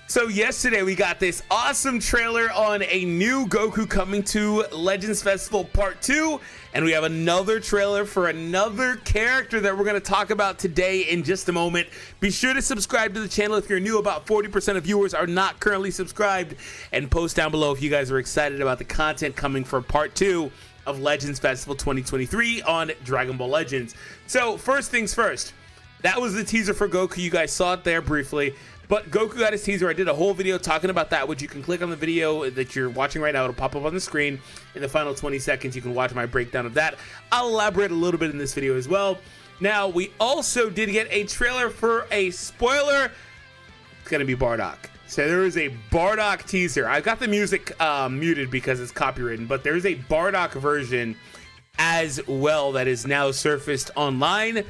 So yesterday we got this awesome trailer on a new Goku coming to Legends Festival Part 2, and we have another trailer for another character that we're going to talk about today in just a moment. Be sure to subscribe to the channel if you're new. About 40% of viewers are not currently subscribed, and post down below if you guys are excited about the content coming for Part 2 of Legends Festival 2023 on Dragon Ball Legends. So first things first, that was the teaser for Goku. You guys saw it there briefly. But Goku got his teaser. I did a whole video talking about that, which you can click on the video that you're watching right now. It'll pop up on the screen. In the final 20 seconds, you can watch my breakdown of that. I'll elaborate a little bit in this video as well. Now, we also did get a trailer for a spoiler. It's going to be Bardock. So there is a Bardock teaser. I've got the music muted because it's copywritten, but there's a Bardock version as well that is now surfaced online.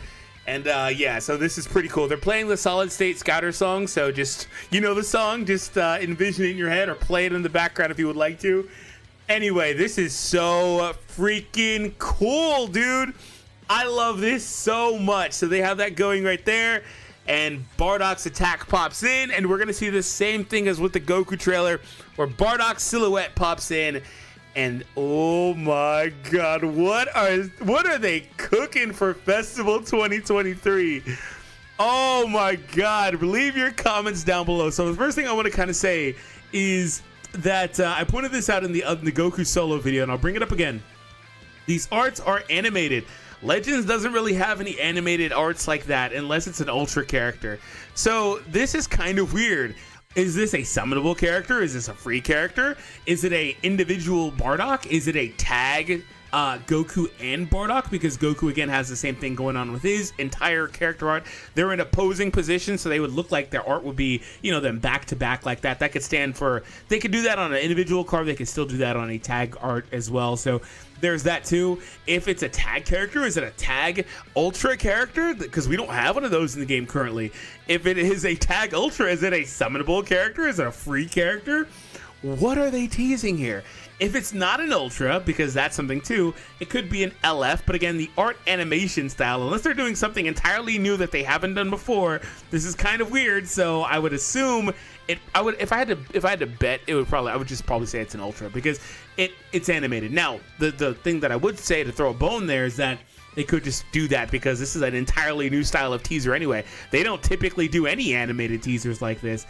And yeah, so this is pretty cool. They're playing the Solid State Scouter song, so just, you know the song, just envision it in your head or play it in the background if you would like to. Anyway, this is so freaking cool, dude. I love this so much. So they have that going right there, and Bardock's attack pops in, and we're going to see the same thing as with the Goku trailer, where Bardock's silhouette pops in. And oh my god, what are they cooking for Festival 2023? Oh my god, leave your comments down below. So the first thing I want to kind of say is that I pointed this out in the Goku solo video, and I'll bring it up again. These arts are animated. Legends doesn't really have any animated arts like that unless it's an Ultra character. So this is kind of weird. Is this a summonable character? Is this a free character? Is it a individual Bardock? Is it a tag Goku and Bardock? Because Goku again has the same thing going on with his entire character art. They're in opposing positions, so they would look like their art would be, you know, them back to back like that. That could stand for, they could do that on an individual card. They could still do that on a tag art as well. So there's that too. If it's a tag character, is it a tag Ultra character? Because we don't have one of those in the game currently. If it is a tag Ultra, is it a summonable character? Is it a free character? What are they teasing here? If it's not an Ultra, because that's something too, it could be an LF, but again, the art animation style, unless they're doing something entirely new that they haven't done before, this is kind of weird. So I would assume it, if I had to bet, I would just probably say it's an Ultra, because it's animated. Now, the thing that I would say to throw a bone there is that they could just do that because this is an entirely new style of teaser anyway. They don't typically do any animated teasers like this.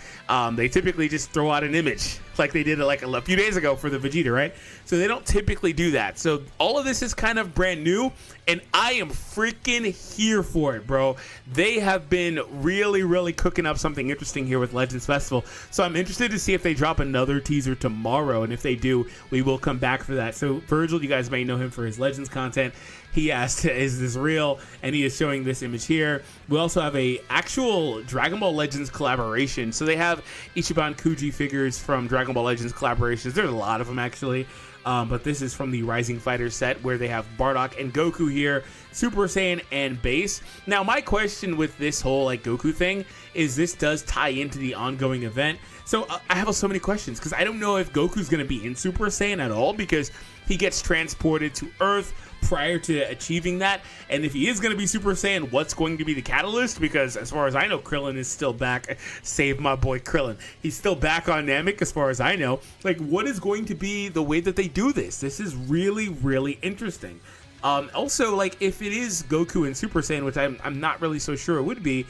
They typically just throw out an image like they did like a few days ago for the Vegeta, right? So they don't typically do that. So all of this is kind of brand new, and I am freaking here for it, bro. They have been really cooking up something interesting here with Legends Festival. So I'm interested to see if they drop another teaser tomorrow, and if they do, we will come back for that. So Virgil, you guys may know him for his Legends content. He asked, is this real? And he is showing this image here. We also have a actual Dragon Ball Legends collaboration. So they have Ichiban Kuji figures from Dragon Ball Legends collaborations. There's a lot of them actually. But this is from the Rising Fighter set where they have Bardock and Goku here, Super Saiyan and Base. Now my question with this whole like Goku thing is this does tie into the ongoing event. So I have so many questions because I don't know if Goku's going to be in Super Saiyan at all, because he gets transported to Earth prior to achieving that. And if he is going to be Super Saiyan, what's going to be the catalyst? Because as far as I know, Krillin is still back. Save my boy Krillin. He's still back on Namek as far as I know. Like, what is going to be the way that they do this? This is really interesting. Also, like, if it is Goku and Super Saiyan, which I'm not really so sure it would be,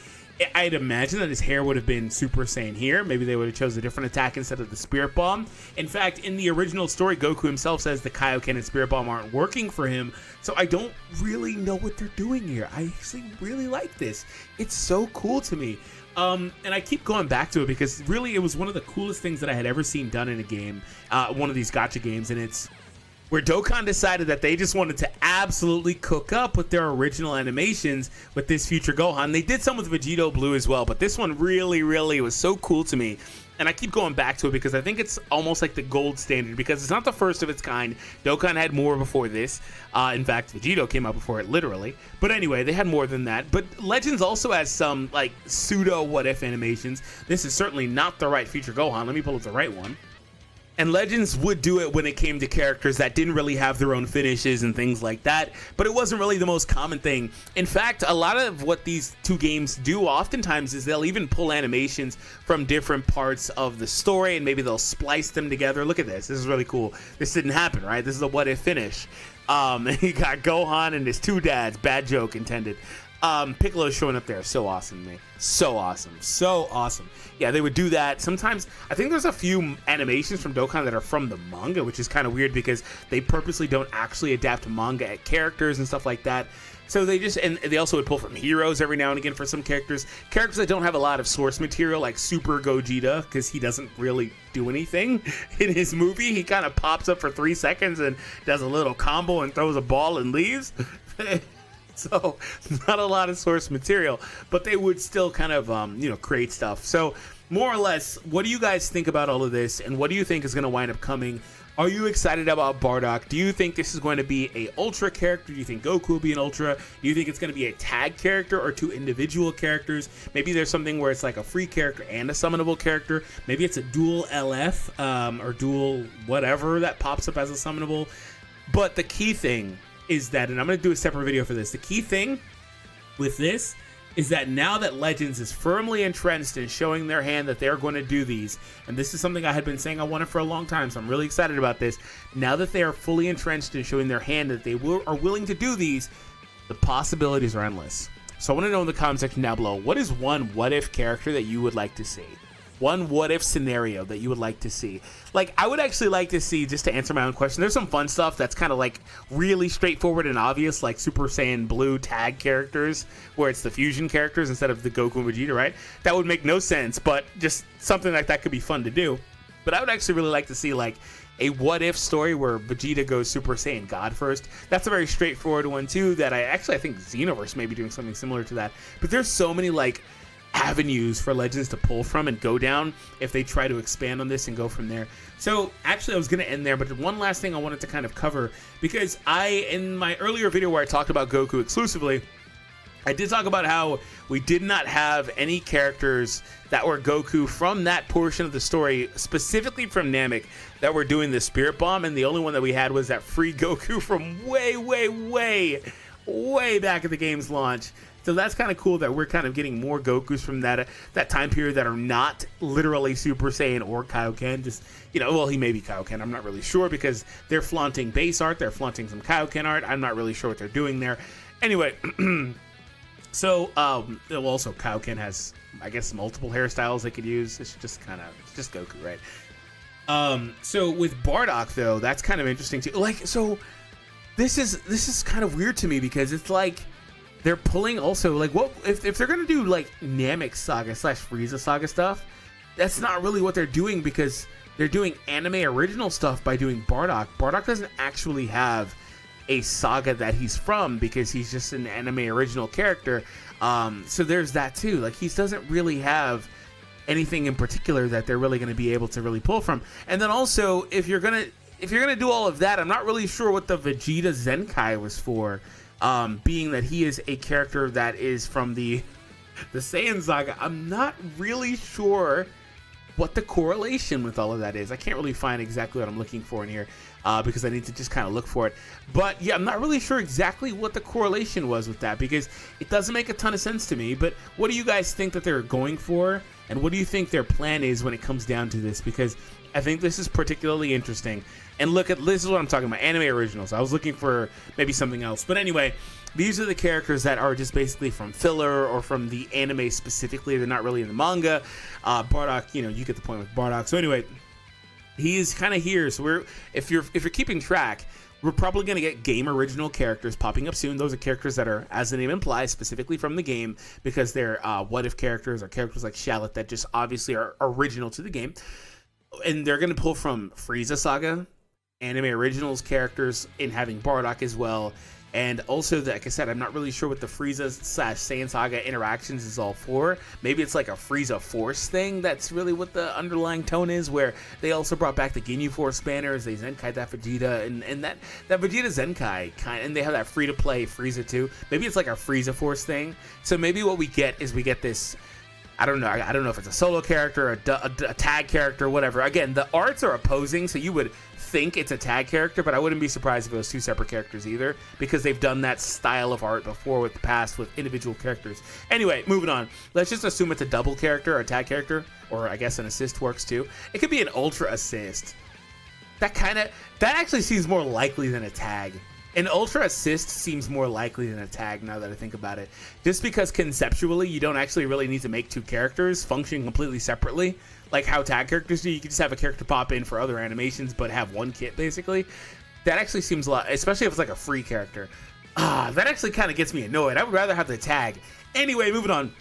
I'd imagine that his hair would have been Super Saiyan here. Maybe they would have chose a different attack instead of the Spirit Bomb. In fact, in the original story, Goku himself says the Kaioken and Spirit Bomb aren't working for him. So I don't really know what they're doing here. I actually really like this. It's so cool to me. And I keep going back to it because really it was one of the coolest things that I had ever seen done in a game, one of these gacha games, and it's where Dokkan decided that they just wanted to absolutely cook up with their original animations with this future Gohan. They did some with Vegito Blue as well, but this one really was so cool to me. And I keep going back to it because I think it's almost like the gold standard, because it's not the first of its kind. Dokkan had more before this. In fact, Vegito came out before it, literally. But anyway, they had more than that. But Legends also has some like pseudo what-if animations. This is certainly not the right future Gohan. Let me pull up the right one. And Legends would do it when it came to characters that didn't really have their own finishes and things like that, but it wasn't really the most common thing. In fact, a lot of what these two games do oftentimes is they'll even pull animations from different parts of the story, and maybe they'll splice them together. Look at this. This is really cool. This didn't happen, right? This is a what if finish. You got Gohan and his two dads. Bad joke intended. Piccolo's showing up there. So awesome to me. So awesome. So awesome. Yeah, they would do that. Sometimes, I think there's a few animations from Dokkan that are from the manga, which is kind of weird because they purposely don't actually adapt manga characters and stuff like that. So they just, and they also would pull from heroes every now and again for some characters. Characters that don't have a lot of source material, like Super Gogeta, because he doesn't really do anything in his movie. He kind of pops up for 3 seconds and does a little combo and throws a ball and leaves. So not a lot of source material, but they would still kind of, create stuff. So more or less, what do you guys think about all of this? And what do you think is going to wind up coming? Are you excited about Bardock? Do you think this is going to be a Ultra character? Do you think Goku will be an Ultra? Do you think it's going to be a tag character or two individual characters? Maybe there's something where it's like a free character and a summonable character. Maybe it's a dual LF or dual whatever that pops up as a summonable. But the key thing is that, and I'm going to do a separate video for this, the key thing with this is that now that Legends is firmly entrenched in showing their hand that they're going to do these, and this is something I had been saying I wanted for a long time, so I'm really excited about this. Now that they are fully entrenched in showing their hand that they are willing to do these, the possibilities are endless. So I want to know in the comment section down below, what is one what-if character that you would like to see? One what-if scenario that you would like to see? Like, I would actually like to see, just to answer my own question, there's some fun stuff that's kind of like really straightforward and obvious, like Super Saiyan Blue tag characters, where it's the fusion characters instead of the Goku and Vegeta, right? That would make no sense, but just something like that could be fun to do. But I would actually really like to see, like, a what-if story where Vegeta goes Super Saiyan God first. That's a very straightforward one, too, that I think Xenoverse may be doing something similar to that. But there's so many, like, avenues for Legends to pull from and go down if they try to expand on this and go from there. So actually I was going to end there, but one last thing I wanted to kind of cover, because in my earlier video where I talked about Goku exclusively, I did talk about how we did not have any characters that were Goku from that portion of the story, specifically from Namek, that were doing the Spirit Bomb, and the only one that we had was that free Goku from way back at the game's launch. So that's kind of cool that we're kind of getting more Gokus from that time period that are not literally Super Saiyan or Kaioken. Just, well, he may be Kaioken. I'm not really sure because they're flaunting base art. They're flaunting some Kaioken art. I'm not really sure what they're doing there. Anyway, so also Kaioken has, I guess, multiple hairstyles they could use. It's just Goku, right? So with Bardock though, that's kind of interesting too. Like, so this is kind of weird to me because it's like, they're pulling also, like, what if they're gonna do like Namek Saga / Frieza Saga stuff? That's not really what they're doing, because they're doing anime original stuff by doing Bardock. Bardock doesn't actually have a saga that he's from because he's just an anime original character. So there's that too. Like, he doesn't really have anything in particular that they're really gonna be able to really pull from. And then also, if you're gonna do all of that, I'm not really sure what the Vegeta Zenkai was for. Being that he is a character that is from the Saiyan Saga, I'm not really sure what the correlation with all of that is. I can't really find exactly what I'm looking for in here because I need to just kind of look for it. But yeah, I'm not really sure exactly what the correlation was with that because it doesn't make a ton of sense to me. But what do you guys think that they're going for? And what do you think their plan is when it comes down to this? Because I think this is particularly interesting. And look at, this is what I'm talking about, anime originals. I was looking for maybe something else. But anyway, these are the characters that are just basically from filler or from the anime specifically. They're not really in the manga. Bardock, you get the point with Bardock. So anyway, he is kind of here. So if you're keeping track, we're probably going to get game original characters popping up soon. Those are characters that are, as the name implies, specifically from the game because they're what-if characters or characters like Shallot that just obviously are original to the game. And they're going to pull from Frieza Saga, anime originals characters, in having Bardock as well. And also, like I said, I'm not really sure what the Frieza / Saiyan Saga interactions is all for. Maybe it's like a Frieza Force thing. That's really what the underlying tone is, where they also brought back the Ginyu Force banners. They Zenkai that Vegeta, and that Vegeta Zenkai and they have that free-to-play Frieza too. Maybe it's like a Frieza Force thing. So maybe what we get is we get this I don't know. I don't know if it's a solo character, a tag character, whatever. Again, the arts are opposing, so you would think it's a tag character, but I wouldn't be surprised if it was two separate characters either, because they've done that style of art before with the past with individual characters. Anyway, moving on. Let's just assume it's a double character or a tag character, or I guess an assist works too. It could be an ultra assist. That actually seems more likely than a tag. An ultra assist seems more likely than a tag now that I think about it. Just because conceptually you don't actually really need to make two characters function completely separately, like how tag characters do. You can just have a character pop in for other animations but have one kit basically. That actually seems a lot, especially if it's like a free character. That actually kind of gets me annoyed. I would rather have the tag. Anyway, moving on.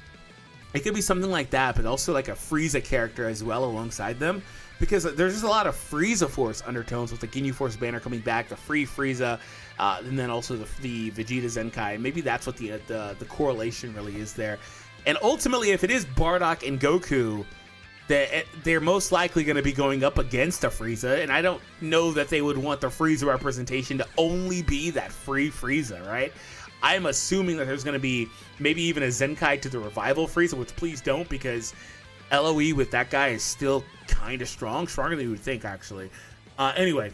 It could be something like that, but also like a Frieza character as well alongside them. Because there's just a lot of Frieza Force undertones with the Ginyu Force banner coming back, the free Frieza, and then also the Vegeta Zenkai. Maybe that's what the correlation really is there. And ultimately, if it is Bardock and Goku, they're most likely going to be going up against a Frieza, and I don't know that they would want the Frieza representation to only be that free Frieza, right? I'm assuming that there's going to be maybe even a Zenkai to the Revival Frieza, which please don't, because LOE with that guy is still kind of strong, stronger than you would think, actually. Anyway,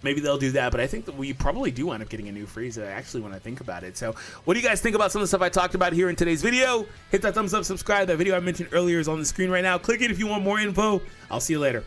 maybe they'll do that, but I think that we probably do end up getting a new Frieza, actually, when I think about it. So what do you guys think about some of the stuff I talked about here in today's video? Hit that thumbs up, subscribe. That video I mentioned earlier is on the screen right now. Click it if you want more info. I'll see you later.